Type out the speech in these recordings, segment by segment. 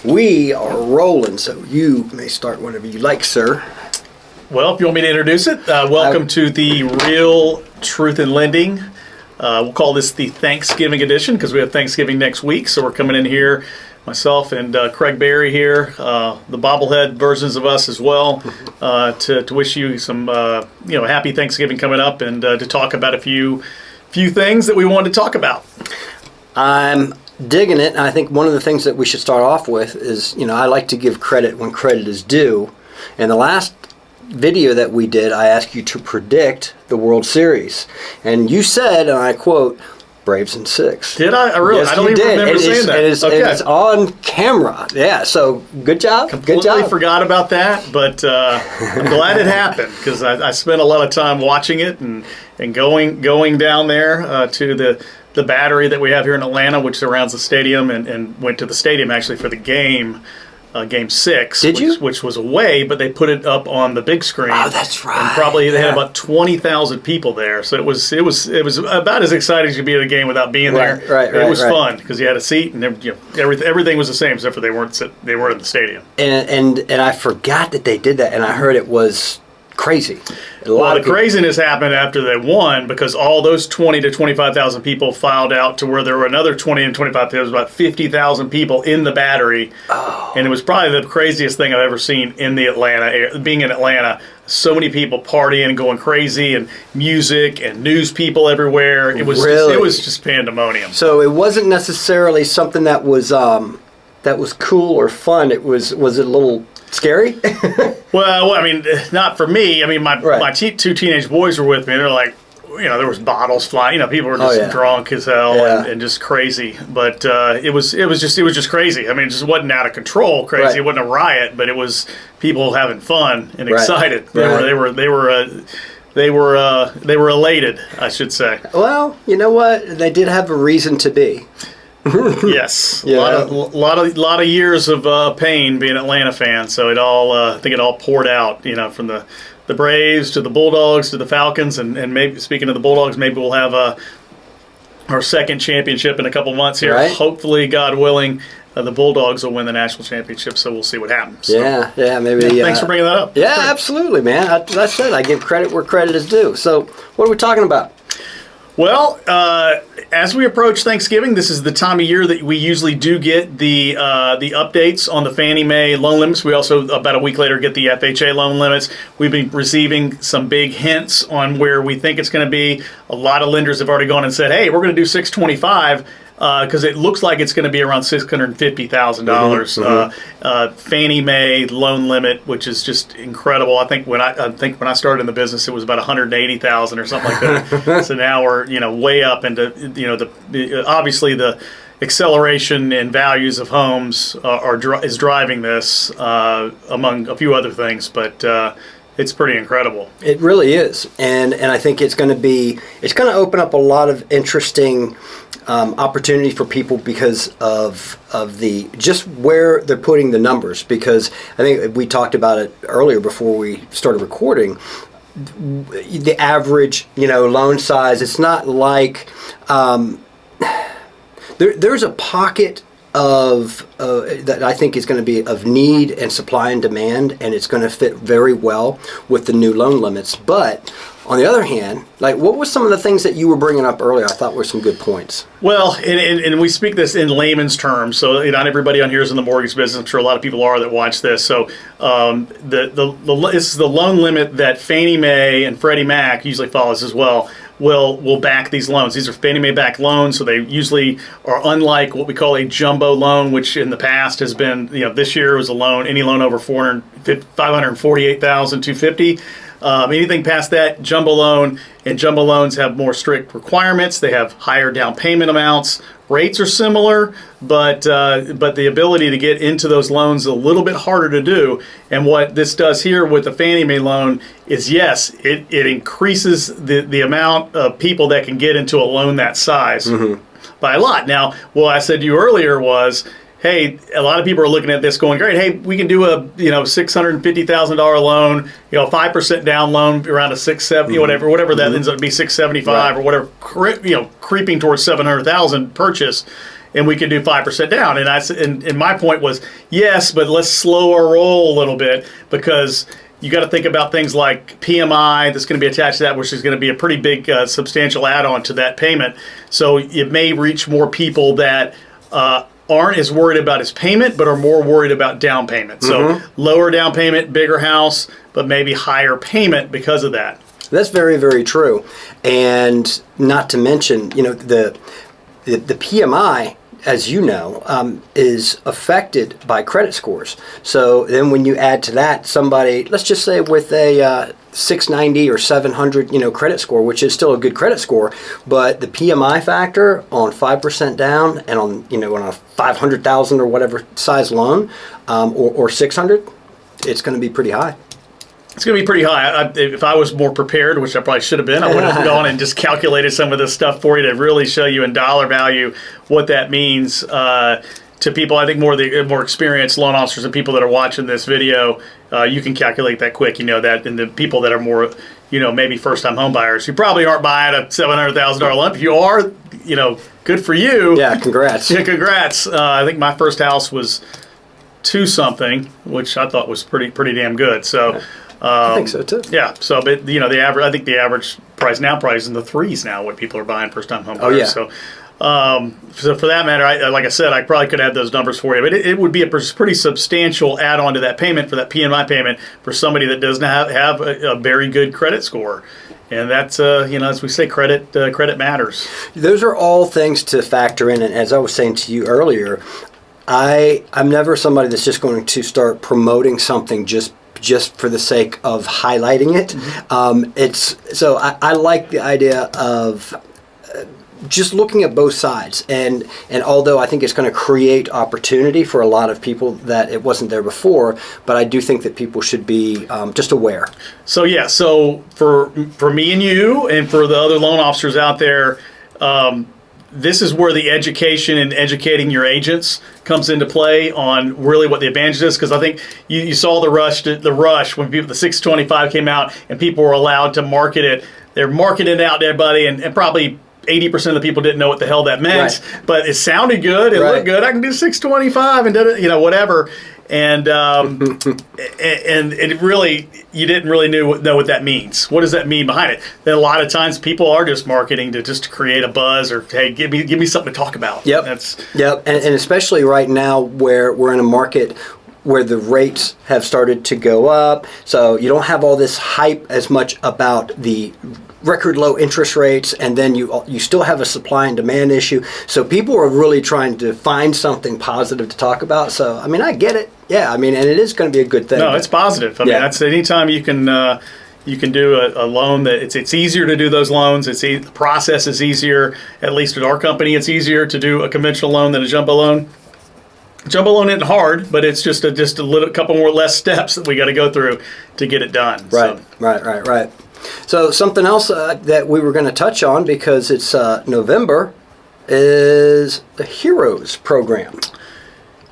We are rolling, so you may start whenever you like, sir. Well, if you want me to introduce it, welcome to the Real Truth in Lending. We'll call this the Thanksgiving edition because we have Thanksgiving next week. So we're coming in here, myself and Craig Berry here, the bobblehead versions of us as well, to wish you some happy Thanksgiving coming up and to talk about a few things that we wanted to talk about. I'm digging it. And I think one of the things that we should start off with is, I like to give credit when credit is due. And the last video that we did, I asked you to predict the World Series. And you said, and I quote, Braves in 6. Did I? Really? Yes, I don't even remember saying that. It's on camera. Yeah, so good job. Completely forgot about that, but I'm glad it happened because I spent a lot of time watching it and going down there to the battery that we have here in Atlanta, which surrounds the stadium, and went to the stadium actually for the game. Game 6, which was away, but they put it up on the big screen. Oh, that's right. And probably they had about 20,000 people there, so it was about as exciting as you could be at a game without being there. Right. It was fun because you had a seat and everything was the same except for they weren't in the stadium. And I forgot that they did that, and I heard it was crazy. The craziness happened after they won because all those 20 to 25,000 people filed out to where there were another 20 and 25. There was about 50,000 people in the battery, and it was probably the craziest thing I've ever seen in the Atlanta. Being in Atlanta, so many people partying and going crazy, and music and news people everywhere. It was just pandemonium. So it wasn't necessarily something that was cool or fun. Was it a little scary? Well, I mean, not for me. I mean, my two teenage boys were with me. They're like, there was bottles flying. People were just drunk as hell and just crazy. But it was just crazy. I mean, it just wasn't out of control crazy. Right. It wasn't a riot, but it was people having fun and excited. They were elated, I should say. Well, you know what? They did have a reason to be. Yes, a lot of years of pain being an Atlanta fan. So I think it all poured out. From the Braves to the Bulldogs to the Falcons, and maybe speaking of the Bulldogs, maybe we'll have our second championship in a couple months here. Right. Hopefully, God willing, the Bulldogs will win the national championship. So we'll see what happens. So, maybe. Thanks for bringing that up. Yeah, absolutely, man. As I said, I give credit where credit is due. So what are we talking about? Well, as we approach Thanksgiving, this is the time of year that we usually do get the updates on the Fannie Mae loan limits. We also, about a week later, get the FHA loan limits. We've been receiving some big hints on where we think it's going to be. A lot of lenders have already gone and said, hey, we're going to do 625. Because it looks like it's going to be around $650,000. Fannie Mae loan limit, which is just incredible. I think when I started in the business, it was about $180,000 or something like that. So now we're way up into obviously the acceleration in values of homes is driving this among a few other things, but. It's pretty incredible. It really is, and I think it's going to open up a lot of interesting opportunity for people because of the just where they're putting the numbers. Because I think we talked about it earlier before we started recording. The average loan size. It's not like there's a pocket of that I think is going to be of need and supply and demand, and it's going to fit very well with the new loan limits. But on the other hand, what were some of the things that you were bringing up earlier I thought were some good points? Well, and we speak this in layman's terms, so not everybody on here is in the mortgage business. I'm sure a lot of people are that watch this. So this is the loan limit that Fannie Mae and Freddie Mac usually follows as well. Will back these loans. These are Fannie Mae backed loans, so they usually are unlike what we call a jumbo loan, which in the past has been, this year was any loan over $548,250. Anything past that, jumbo loan, and jumbo loans have more strict requirements. They have higher down payment amounts. Rates are similar, but the ability to get into those loans is a little bit harder to do. And what this does here with the Fannie Mae loan is, yes, it increases the amount of people that can get into a loan that size by a lot. Now, what I said to you earlier was, hey, a lot of people are looking at this going, great, hey, we can do a $650,000 loan, 5% down loan around a 670, whatever that ends up to be, 675 or whatever, creeping towards 700,000 purchase. and we could do 5% down. And my point was, yes, but let's slow our roll a little bit, because you got to think about things like PMI that's going to be attached to that, which is going to be a pretty big, substantial add-on to that payment. So it may reach more people that aren't as worried about his payment, but are more worried about down payment. So lower down payment, bigger house, but maybe higher payment because of that. That's very, very true. And not to mention, the PMI, as you know, is affected by credit scores. So then when you add to that somebody, let's just say with a 690 or 700, credit score, which is still a good credit score, but the PMI factor on 5% down and on, on a 500,000 or whatever size loan, or 600, it's going to be pretty high. It's going to be pretty high. If I was more prepared, which I probably should have been, I would have gone and just calculated some of this stuff for you to really show you in dollar value what that means to people. I think more experienced loan officers and people that are watching this video, you can calculate that quick. That, and the people that are more, maybe first-time home buyers, you probably aren't buying a $700,000 loan. If you are, good for you. Yeah, congrats. Yeah, congrats. I think my first house was 2-something, which I thought was pretty damn good. So. I think so too. Yeah. So, but the average, I think the average price now probably is in the 3s now. What people are buying first-time home buyers. Oh yeah. So for that matter, like I said, I probably could add those numbers for you, but it would be a pretty substantial add-on to that payment, for that PMI payment, for somebody that doesn't have a very good credit score. And that's, as we say, credit matters. Those are all things to factor in. And as I was saying to you earlier, I'm never somebody that's just going to start promoting something just for the sake of highlighting it. Mm-hmm. I like the idea of just looking at both sides, and although I think it's going to create opportunity for a lot of people that it wasn't there before, but I do think that people should be just aware. So yeah, so for me and you, and for the other loan officers out there, this is where the education and educating your agents comes into play on really what the advantage is. Because I think you saw the rush when the 625 came out and people were allowed to market it. They're marketing it out to everybody, and probably 80% of the people didn't know what the hell that meant. Right. But it sounded good. It looked good. I can do 625 and whatever. And and it really, you didn't really know what that means. What does that mean behind it? Then a lot of times people are just marketing to just create a buzz, or hey, give me something to talk about. Yep. And especially right now where we're in a market where the rates have started to go up, so you don't have all this hype as much about the record low interest rates, and then you still have a supply and demand issue. So people are really trying to find something positive to talk about. So I get it. Yeah, and it is going to be a good thing. No, it's positive. That's anytime you can do a loan that it's easier to do those loans. The process is easier. At least at our company, it's easier to do a conventional loan than a jumbo loan. Jumbo loan isn't hard, but it's just a couple more less steps that we got to go through to get it done. Right, so. Right. So something else that we were going to touch on, because it's November, is the Heroes program.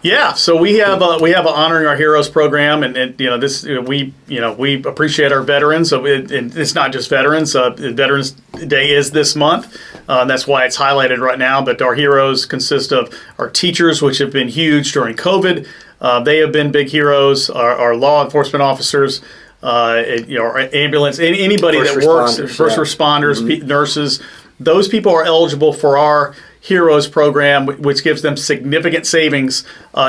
Yeah, so we have a honoring our heroes program, and we appreciate our veterans. So it's not just veterans. Veterans Day is this month. That's why it's highlighted right now. But our heroes consist of our teachers, which have been huge during COVID. They have been big heroes. Our law enforcement officers, our ambulance, anybody that works, first responders, mm-hmm. nurses. Those people are eligible for our Heroes program, which gives them significant savings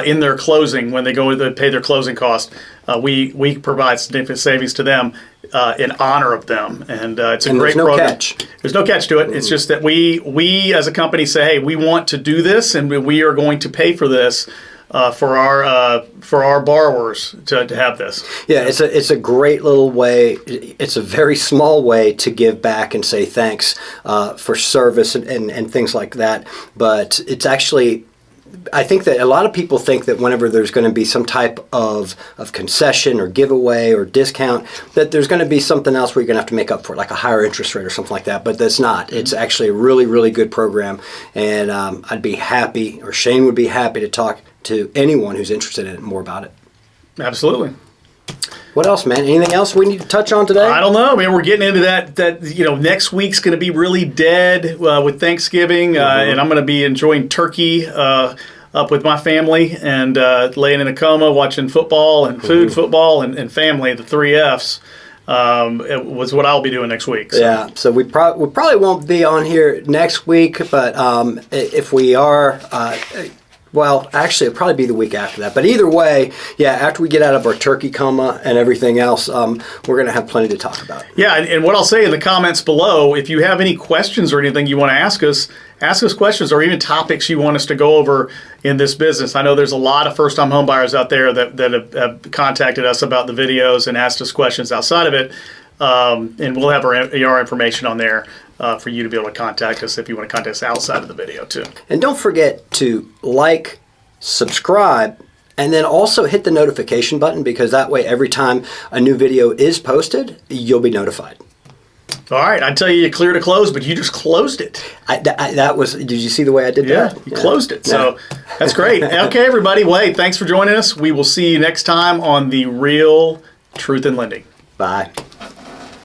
in their closing when they go to pay their closing cost. We provide significant savings to them in honor of them, and it's a great program. Catch. There's no catch to it. It's just that we as a company say, hey, we want to do this, and we are going to pay for this. For our borrowers to have this. Yeah, it's a great little way. It's a very small way to give back and say thanks for service and things like that. But it's actually, I think that a lot of people think that whenever there's going to be some type of concession or giveaway or discount, that there's going to be something else where you're going to have to make up for it, like a higher interest rate or something like that. But that's not. It's actually a really, really good program. And I'd be happy, or Shane would be happy to talk to anyone who's interested in it more about it. Absolutely. What else, man? Anything else we need to touch on today? I don't know, man. We're getting into that next week's going to be really dead with Thanksgiving, and I'm going to be enjoying turkey up with my family and laying in a coma watching football and football and family, the 3 Fs. It was what I'll be doing next week. So. Yeah, so we probably won't be on here next week, but if we are, well, actually, it'll probably be the week after that. But either way, yeah, after we get out of our turkey coma and everything else, we're going to have plenty to talk about. Yeah, and what I'll say in the comments below, if you have any questions or anything you want to ask us questions or even topics you want us to go over in this business. I know there's a lot of first-time home buyers out there that have contacted us about the videos and asked us questions outside of it, and we'll have our information on there for you to be able to contact us if you want to contact us outside of the video too. And don't forget to like, subscribe, and then also hit the notification button, because that way every time a new video is posted, you'll be notified. All right, I tell you clear to close, but you just closed it. Did you see the way I did that? Yeah, you closed it. So that's great. Okay, everybody. Well, hey, thanks for joining us. We will see you next time on The Real Truth in Lending. Bye.